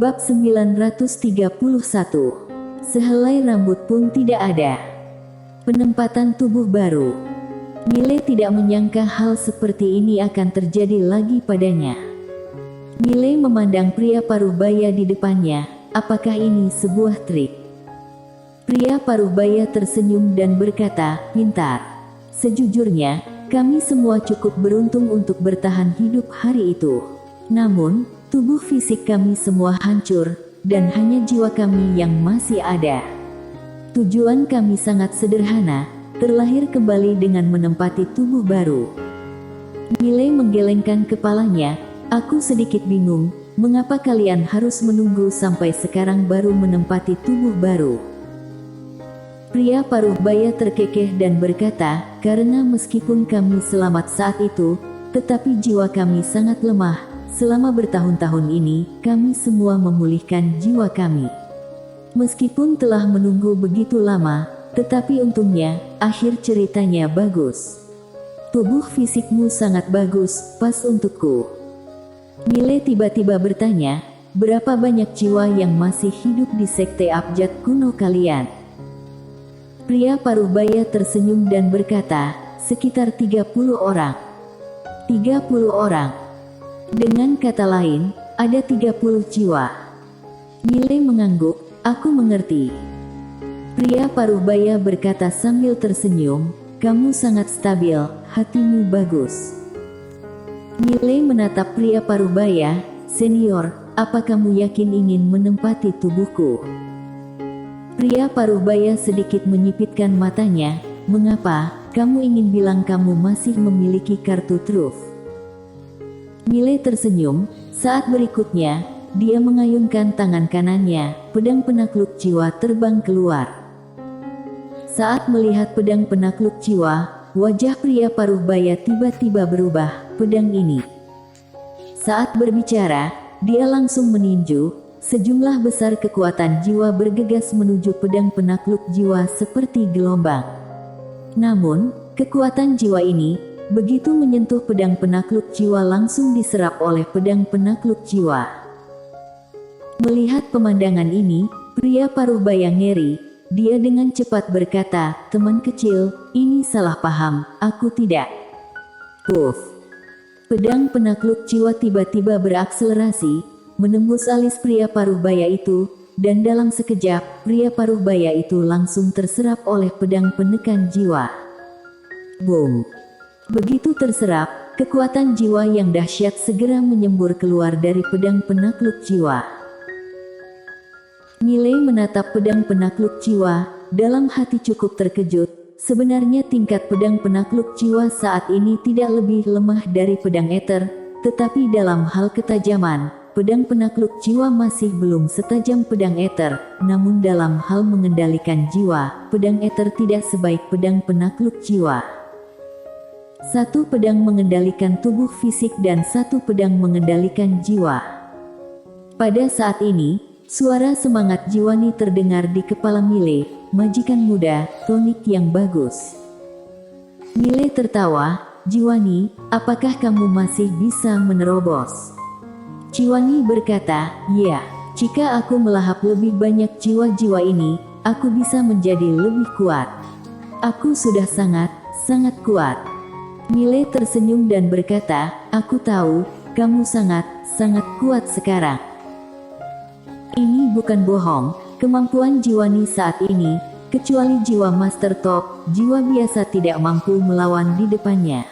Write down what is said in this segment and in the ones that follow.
Bab 931. Sehelai rambut pun tidak ada. Penempatan tubuh baru. Mile tidak menyangka hal seperti ini akan terjadi lagi padanya. Mile memandang pria parubaya di depannya. Apakah ini sebuah trik? Pria parubaya tersenyum dan berkata, "Pintar. Sejujurnya, kami semua cukup beruntung untuk bertahan hidup hari itu. Namun, tubuh fisik kami semua hancur, dan hanya jiwa kami yang masih ada. Tujuan kami sangat sederhana, terlahir kembali dengan menempati tubuh baru." Mile menggelengkan kepalanya. "Aku sedikit bingung, mengapa kalian harus menunggu sampai sekarang baru menempati tubuh baru?" Pria parubaya terkekeh dan berkata, "Karena meskipun kami selamat saat itu, tetapi jiwa kami sangat lemah. Selama bertahun-tahun ini, kami semua memulihkan jiwa kami. Meskipun telah menunggu begitu lama, tetapi untungnya, akhir ceritanya bagus. Tubuh fisikmu sangat bagus, pas untukku." Mile tiba-tiba bertanya, "Berapa banyak jiwa yang masih hidup di sekte abjad kuno kalian?" Pria parubaya tersenyum dan berkata, "Sekitar 30 orang. 30 orang. Dengan kata lain, ada 30 jiwa." Mile mengangguk, "Aku mengerti." Pria parubaya berkata sambil tersenyum, "Kamu sangat stabil, hatimu bagus." Mile menatap pria parubaya, "Senior, apa kamu yakin ingin menempati tubuhku?" Pria parubaya sedikit menyipitkan matanya, "Mengapa, kamu ingin bilang kamu masih memiliki kartu truf?" Mile tersenyum. Saat berikutnya, dia mengayunkan tangan kanannya, pedang penakluk jiwa terbang keluar. Saat melihat pedang penakluk jiwa, wajah pria parubaya tiba-tiba berubah. Pedang ini. Saat berbicara, dia langsung meninju. Sejumlah besar kekuatan jiwa bergegas menuju pedang penakluk jiwa seperti gelombang. Namun, kekuatan jiwa ini, begitu menyentuh pedang penakluk jiwa langsung diserap oleh pedang penakluk jiwa. Melihat pemandangan ini, pria parubaya ngeri. Dia dengan cepat berkata, "Teman kecil, ini salah paham, aku tidak." Puff. Pedang penakluk jiwa tiba-tiba berakselerasi, menembus alis pria parubaya itu, dan dalam sekejap, pria parubaya itu langsung terserap oleh pedang penekan jiwa. Boom! Begitu terserap, kekuatan jiwa yang dahsyat segera menyembur keluar dari pedang penakluk jiwa. Mile menatap pedang penakluk jiwa, dalam hati cukup terkejut. Sebenarnya tingkat pedang penakluk jiwa saat ini tidak lebih lemah dari pedang ether, tetapi dalam hal ketajaman, pedang penakluk jiwa masih belum setajam pedang ether. Namun dalam hal mengendalikan jiwa, pedang ether tidak sebaik pedang penakluk jiwa. Satu pedang mengendalikan tubuh fisik dan satu pedang mengendalikan jiwa. Pada saat ini, suara semangat Jiwani terdengar di kepala Mile, "Majikan muda, tonik yang bagus." Mile tertawa, "Jiwani, apakah kamu masih bisa menerobos?" Jiwani berkata, "Ya, jika aku melahap lebih banyak jiwa-jiwa ini, aku bisa menjadi lebih kuat. Aku sudah sangat, sangat kuat." Mile tersenyum dan berkata, "Aku tahu, kamu sangat, sangat kuat sekarang." Ini bukan bohong, kemampuan Jiwani saat ini, kecuali jiwa Master Top, jiwa biasa tidak mampu melawan di depannya.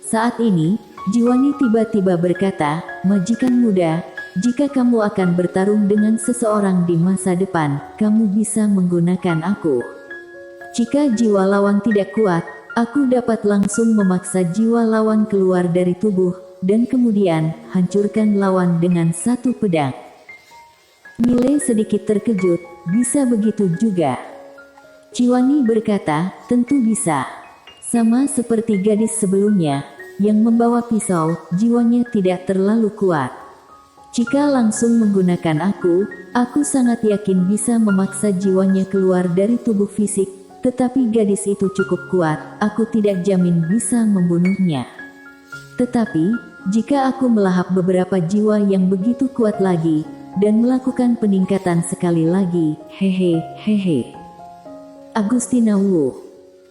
Saat ini, Jiwani tiba-tiba berkata, "Majikan muda, jika kamu akan bertarung dengan seseorang di masa depan, kamu bisa menggunakan aku. Jika jiwa lawan tidak kuat, aku dapat langsung memaksa jiwa lawan keluar dari tubuh, dan kemudian, hancurkan lawan dengan satu pedang." Mile sedikit terkejut, "Bisa begitu juga?" Jiwani berkata, "Tentu bisa. Sama seperti gadis sebelumnya, yang membawa pisau, jiwanya tidak terlalu kuat. Jika langsung menggunakan aku sangat yakin bisa memaksa jiwanya keluar dari tubuh fisik, tetapi gadis itu cukup kuat, aku tidak jamin bisa membunuhnya. Tetapi, jika aku melahap beberapa jiwa yang begitu kuat lagi, dan melakukan peningkatan sekali lagi, hehe. Agustina Wu.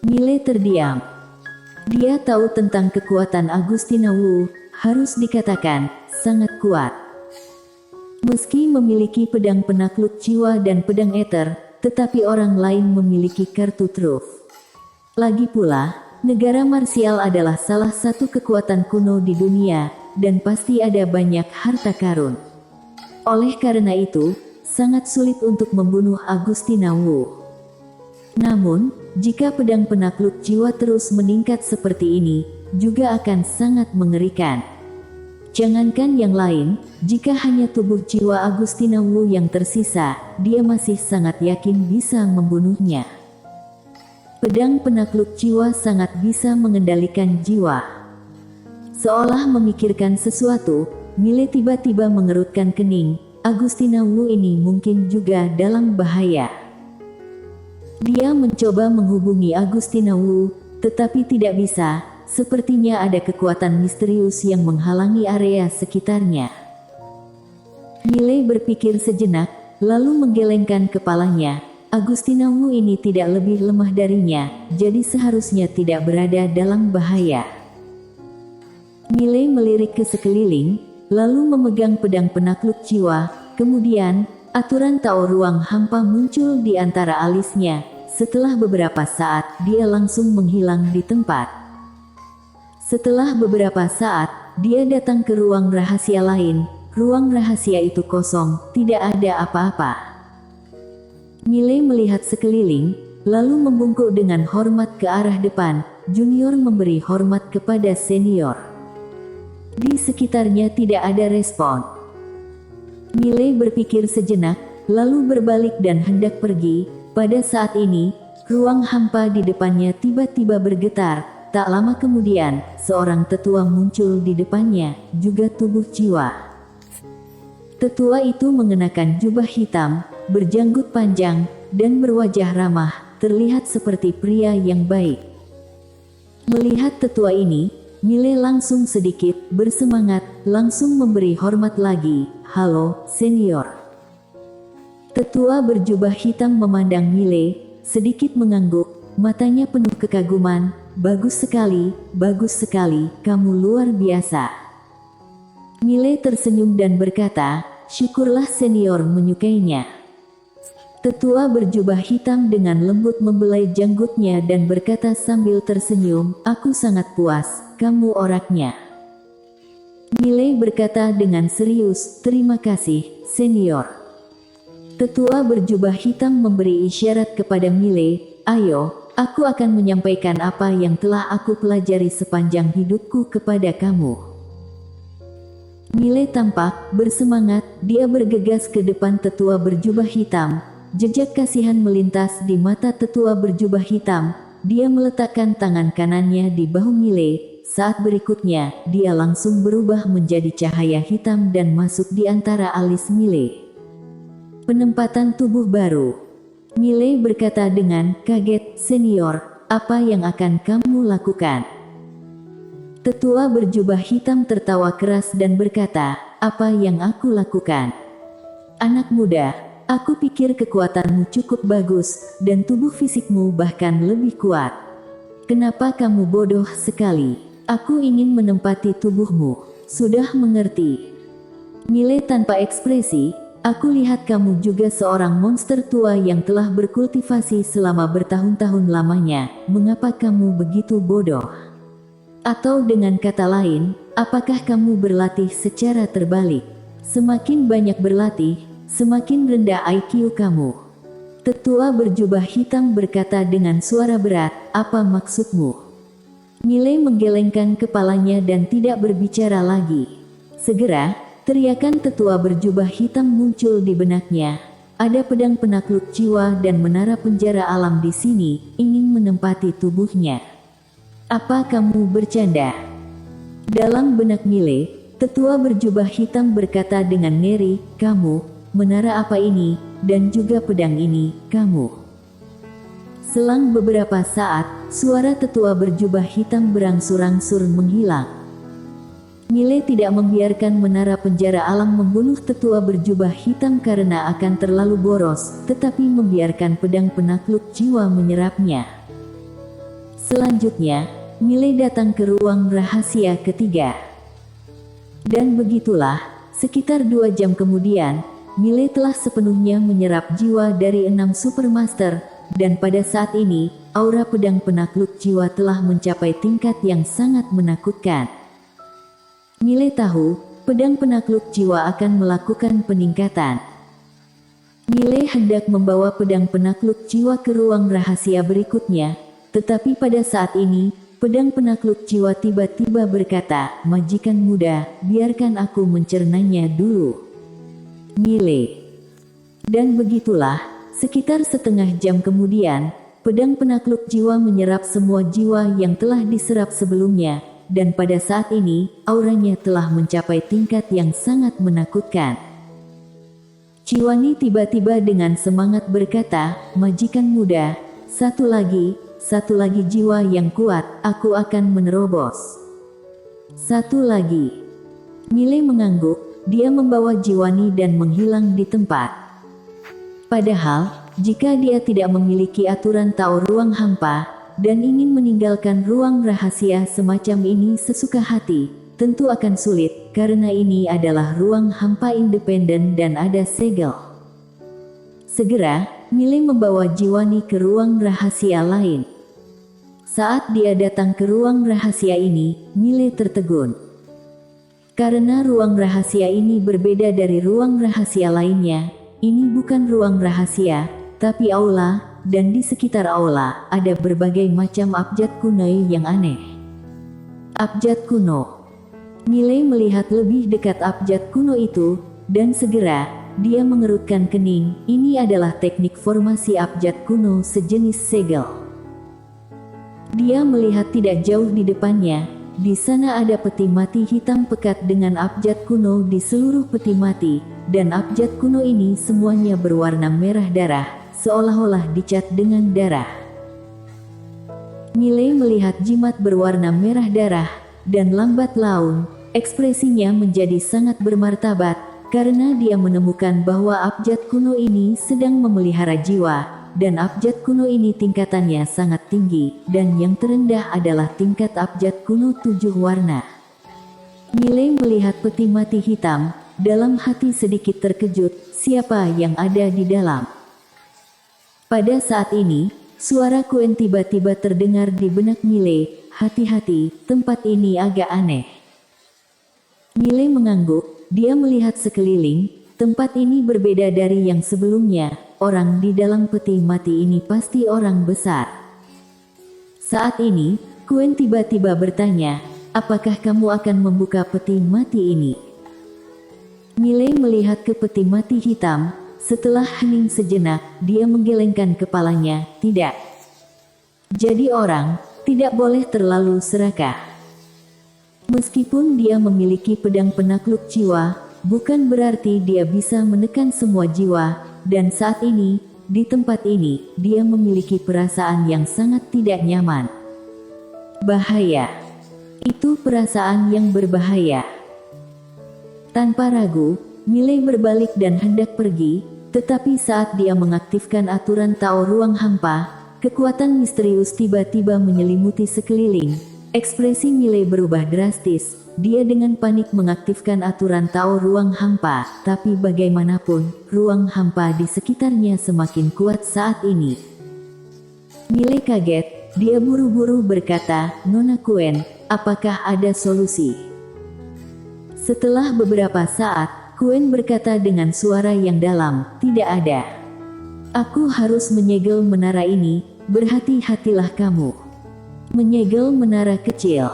Mile terdiam. Dia tahu tentang kekuatan Agustina Wu, harus dikatakan, sangat kuat. Meski memiliki pedang penakluk jiwa dan pedang ether, tetapi orang lain memiliki kartu truf. Lagi pula, negara marsial adalah salah satu kekuatan kuno di dunia, dan pasti ada banyak harta karun. Oleh karena itu, sangat sulit untuk membunuh Agustina Wu. Namun, jika pedang penakluk jiwa terus meningkat seperti ini, juga akan sangat mengerikan. Jangankan yang lain, jika hanya tubuh jiwa Agustina Wu yang tersisa, dia masih sangat yakin bisa membunuhnya. Pedang penakluk jiwa sangat bisa mengendalikan jiwa. Seolah memikirkan sesuatu, Mile tiba-tiba mengerutkan kening. Agustina Wu ini mungkin juga dalam bahaya. Dia mencoba menghubungi Agustina Wu, tetapi tidak bisa. Sepertinya ada kekuatan misterius yang menghalangi area sekitarnya. Mile berpikir sejenak, lalu menggelengkan kepalanya. Agustina Wu ini tidak lebih lemah darinya, jadi seharusnya tidak berada dalam bahaya. Mile melirik ke sekeliling, lalu memegang pedang penakluk jiwa. Kemudian, aturan Tao ruang hampa muncul di antara alisnya. Setelah beberapa saat, dia langsung menghilang di tempat. Setelah beberapa saat, dia datang ke ruang rahasia lain. Ruang rahasia itu kosong, tidak ada apa-apa. Mile melihat sekeliling, lalu membungkuk dengan hormat ke arah depan. Junior memberi hormat kepada senior. Di sekitarnya tidak ada respon. Mile berpikir sejenak, lalu berbalik dan hendak pergi. Pada saat ini, ruang hampa di depannya tiba-tiba bergetar. Tak lama kemudian, seorang tetua muncul di depannya, juga tubuh jiwa. Tetua itu mengenakan jubah hitam, berjanggut panjang, dan berwajah ramah, terlihat seperti pria yang baik. Melihat tetua ini, Mile langsung sedikit bersemangat, langsung memberi hormat lagi. "Halo, senior." Tetua berjubah hitam memandang Mile, sedikit mengangguk, matanya penuh kekaguman. Bagus sekali, kamu luar biasa." Mile tersenyum dan berkata, "Syukurlah senior menyukainya." Tetua berjubah hitam dengan lembut membelai janggutnya dan berkata sambil tersenyum, "Aku sangat puas, kamu oraknya." Mile berkata dengan serius, "Terima kasih, senior." Tetua berjubah hitam memberi isyarat kepada Mile, "Ayo, aku akan menyampaikan apa yang telah aku pelajari sepanjang hidupku kepada kamu." Mile tampak bersemangat, dia bergegas ke depan tetua berjubah hitam. Jejak kasihan melintas di mata tetua berjubah hitam. Dia meletakkan tangan kanannya di bahu Mile. Saat berikutnya, dia langsung berubah menjadi cahaya hitam dan masuk di antara alis Mile. Penempatan tubuh baru. Mile berkata dengan kaget, "Senior, apa yang akan kamu lakukan?" Tetua berjubah hitam tertawa keras dan berkata, "Apa yang aku lakukan? Anak muda, aku pikir kekuatanmu cukup bagus, dan tubuh fisikmu bahkan lebih kuat. Kenapa kamu bodoh sekali? Aku ingin menempati tubuhmu. Sudah mengerti?" Mile tanpa ekspresi, "Aku lihat kamu juga seorang monster tua yang telah berkultivasi selama bertahun-tahun lamanya. Mengapa kamu begitu bodoh? Atau dengan kata lain, apakah kamu berlatih secara terbalik? Semakin banyak berlatih, semakin rendah IQ kamu." Tetua berjubah hitam berkata dengan suara berat, "Apa maksudmu?" Mile menggelengkan kepalanya dan tidak berbicara lagi. Segera, teriakan tetua berjubah hitam muncul di benaknya. "Ada pedang penakluk jiwa dan menara penjara alam di sini, ingin menempati tubuhnya. Apa kamu bercanda?" Dalam benak Mile, tetua berjubah hitam berkata dengan ngeri, "Kamu, menara apa ini, dan juga pedang ini, kamu." Selang beberapa saat, suara tetua berjubah hitam berangsur-angsur menghilang. Mile tidak membiarkan menara penjara alam membunuh tetua berjubah hitam karena akan terlalu boros, tetapi membiarkan pedang penakluk jiwa menyerapnya. Selanjutnya, Mile datang ke ruang rahasia ketiga. Dan begitulah, sekitar 2 jam kemudian, Mile telah sepenuhnya menyerap jiwa dari 6 Supermaster, dan pada saat ini, aura pedang penakluk jiwa telah mencapai tingkat yang sangat menakutkan. Mile tahu, pedang penakluk jiwa akan melakukan peningkatan. Mile hendak membawa pedang penakluk jiwa ke ruang rahasia berikutnya, tetapi pada saat ini, pedang penakluk jiwa tiba-tiba berkata, "Majikan muda, biarkan aku mencernanya dulu." Mile. Dan begitulah, sekitar setengah jam kemudian, pedang penakluk jiwa menyerap semua jiwa yang telah diserap sebelumnya, dan pada saat ini, auranya telah mencapai tingkat yang sangat menakutkan. Ciwani tiba-tiba dengan semangat berkata, "Majikan muda, satu lagi jiwa yang kuat, aku akan menerobos." Satu lagi. Mile mengangguk. Dia membawa Jiwani dan menghilang di tempat. Padahal, jika dia tidak memiliki aturan Tao ruang hampa, dan ingin meninggalkan ruang rahasia semacam ini sesuka hati, tentu akan sulit, karena ini adalah ruang hampa independen dan ada segel. Segera, Mile membawa Jiwani ke ruang rahasia lain. Saat dia datang ke ruang rahasia ini, Mile tertegun. Karena ruang rahasia ini berbeda dari ruang rahasia lainnya, ini bukan ruang rahasia, tapi aula, dan di sekitar aula, ada berbagai macam abjad kuno yang aneh. Abjad kuno. Mile melihat lebih dekat abjad kuno itu, dan segera, dia mengerutkan kening. Ini adalah teknik formasi abjad kuno sejenis segel. Dia melihat tidak jauh di depannya. Di sana ada peti mati hitam pekat dengan abjad kuno di seluruh peti mati, dan abjad kuno ini semuanya berwarna merah darah, seolah-olah dicat dengan darah. Mile melihat jimat berwarna merah darah, dan lambat laun, ekspresinya menjadi sangat bermartabat, karena dia menemukan bahwa abjad kuno ini sedang memelihara jiwa. Dan abjad kuno ini tingkatannya sangat tinggi, dan yang terendah adalah tingkat abjad kuno 7 warna. Mile melihat peti mati hitam, dalam hati sedikit terkejut, siapa yang ada di dalam. Pada saat ini, suara Quen tiba-tiba terdengar di benak Mile, "Hati-hati, tempat ini agak aneh." Mile mengangguk, dia melihat sekeliling, tempat ini berbeda dari yang sebelumnya. Orang di dalam peti mati ini pasti orang besar. Saat ini, Quen tiba-tiba bertanya, "Apakah kamu akan membuka peti mati ini?" Mile melihat ke peti mati hitam. Setelah hening sejenak, dia menggelengkan kepalanya, "Tidak. Jadi orang, tidak boleh terlalu serakah. Meskipun dia memiliki pedang penakluk jiwa, bukan berarti dia bisa menekan semua jiwa. Dan saat ini, di tempat ini, dia memiliki perasaan yang sangat tidak nyaman. Bahaya. Itu perasaan yang berbahaya." Tanpa ragu, Mile berbalik dan hendak pergi, tetapi saat dia mengaktifkan aturan Tao ruang hampa, kekuatan misterius tiba-tiba menyelimuti sekeliling. Ekspresi Mile berubah drastis. Dia dengan panik mengaktifkan aturan Tao ruang hampa, tapi bagaimanapun, ruang hampa di sekitarnya semakin kuat saat ini. Mile kaget, dia buru-buru berkata, "Nona Quen, apakah ada solusi?" Setelah beberapa saat, Quen berkata dengan suara yang dalam, "Tidak ada. Aku harus menyegel menara ini, berhati-hatilah kamu." Menyegel menara kecil.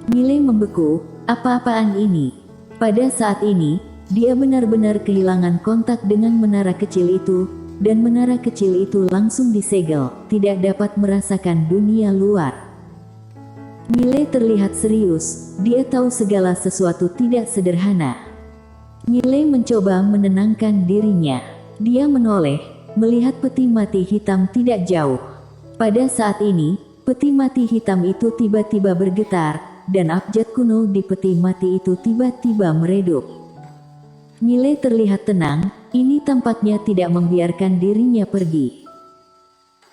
Mile membeku, apa-apaan ini? Pada saat ini, dia benar-benar kehilangan kontak dengan menara kecil itu, dan menara kecil itu langsung disegel, tidak dapat merasakan dunia luar. Mile terlihat serius, dia tahu segala sesuatu tidak sederhana. Mile mencoba menenangkan dirinya. Dia menoleh, melihat peti mati hitam tidak jauh. Pada saat ini, peti mati hitam itu tiba-tiba bergetar, dan abjad kuno di peti mati itu tiba-tiba meredup. Mile terlihat tenang, ini tampaknya tidak membiarkan dirinya pergi.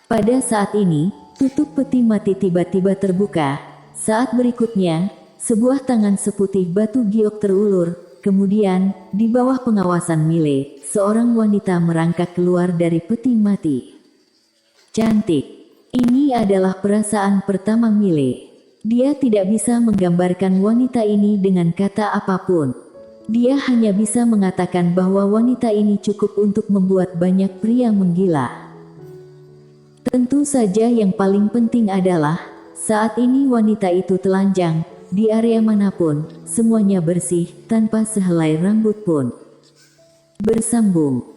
Pada saat ini, tutup peti mati tiba-tiba terbuka. Saat berikutnya, sebuah tangan seputih batu giok terulur. Kemudian, di bawah pengawasan Mile, seorang wanita merangkak keluar dari peti mati. Cantik. Ini adalah perasaan pertama Mile. Dia tidak bisa menggambarkan wanita ini dengan kata apapun. Dia hanya bisa mengatakan bahwa wanita ini cukup untuk membuat banyak pria menggila. Tentu saja yang paling penting adalah, saat ini wanita itu telanjang, di area manapun, semuanya bersih, tanpa sehelai rambut pun. Bersambung.